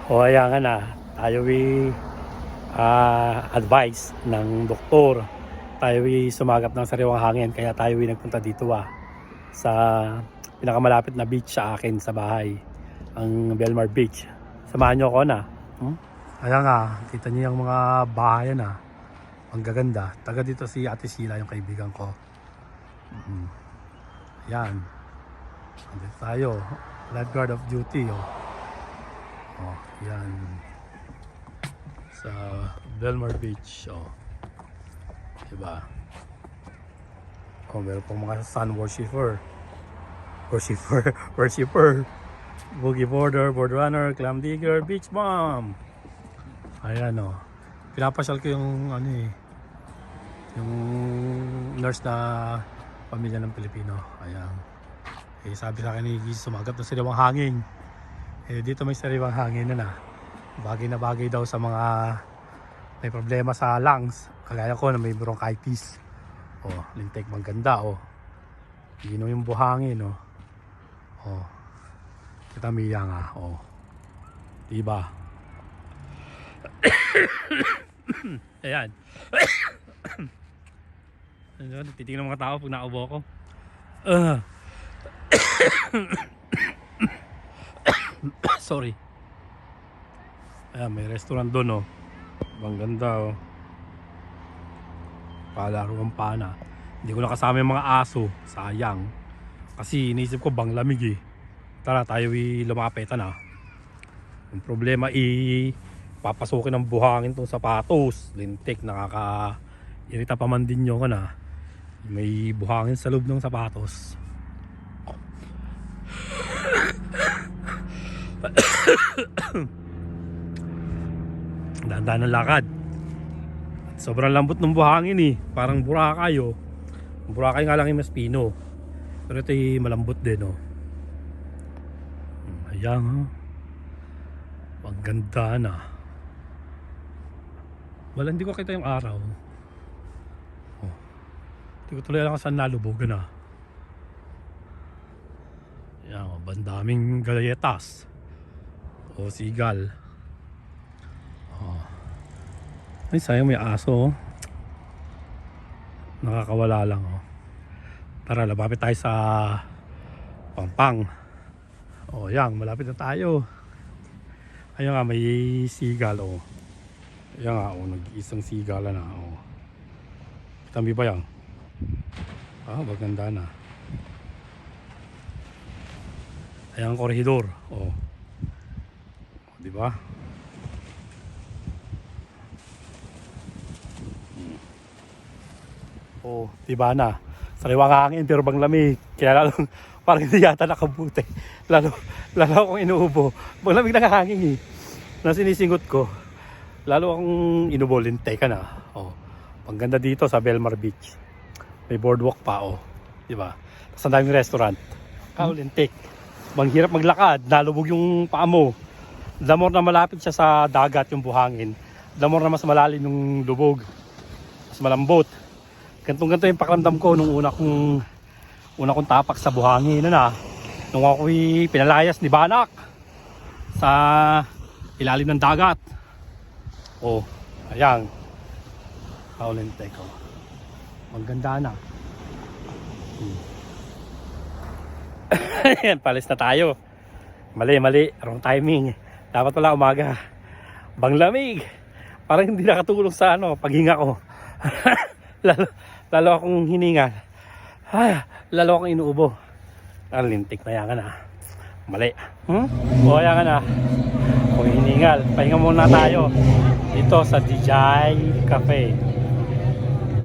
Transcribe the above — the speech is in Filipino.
O ayan nga na, tayo advice ng doktor. Tayo sumagap ng sariwang hangin, kaya tayo nagpunta dito sa pinakamalapit na beach sa akin sa bahay, ang Belmar Beach. Samahan nyo ako na. Ayan nga, kita niyo yung mga bahayan ang gaganda. Taga dito si Ate Sheila, yung kaibigan ko. Ayan. Andito tayo. Lifeguard of duty. Yan. Sa Belmar Beach. Diba? Meron pong mga sun worshipper. Boogie boarder, board runner, clam digger, beach bomb. Ayan pinapasyal ko yung yung nurse na pamilya ng Pilipino. Ayan. Sabi sa akin ni sumagap na sariwang hangin. Dito may sariwang hangin na bagay na bagay daw sa mga may problema sa lungs, kagaya ko na may bronchitis. Lintik maganda. Gino yung buhangin. Kita miya nga. Diba? Ayan. Titignan ng mga tao pag naubo ako. Sorry. Ayan, may restaurant doon. Ang ganda. Palaruan pana. Hindi ko nakasama yung mga aso. Sayang. Kasi iniisip ko bang lamig. Tara, tayo lumapitan Yung problema papasukin ng buhangin tong sapatos. Lintik, nakaka-irita pa man din yun may buhangin sa loob ng sapatos. Dahan-dahan ng lakad. Sobrang lambot ng buhangin parang Boracay. Boracay nga lang yung mas pino, pero ito malambot din. Ayan ang ganda wala, hindi ko kita yung araw. Hindi ko tuloy alam saan nalubogan. Ayan, bandaming galetas o sigal. Ay, sayang may aso. Nakakawala lang. Tara, labapit tayo sa Pampang. Yan, malapit na tayo. Ayun nga, may sigal. Ayan nga, nag-iisang sigal Tambi ba yan? Maganda na. Ayan ang korehidor. Diba? Diba na? Sariwang hangin pero bang lamig. Kaya parang hindi yata nakabuti. Lalo akong inuubo. Bang lamig na hangin na sinisingot ko. Lalo akong inubo. Lintay ka na. Ang ganda dito sa Belmar Beach. May boardwalk pa. Diba? Tapos ang daming restaurant. Lintik. Bang hirap maglakad. Nalubog yung paa mo. Damor na malapit siya sa dagat yung buhangin. Damor na mas malalim yung lubog. Mas malambot. Gantong-ganto yung pakiramdam ko nung una kong tapak sa buhangin nung ako'y pinalayas ni Banak sa ilalim ng dagat. Ayan. Lintik. Maganda Ayan, palis na tayo. Mali, wrong timing. Dapat pala umaga. Bang lamig. Parang hindi nakatulong sa paghinga ko. Lalo akong hininga. Lalo akong inuubo. Lintik na yan Mali. Yan Kung hiningal, pahinga muna tayo dito sa DJ Cafe.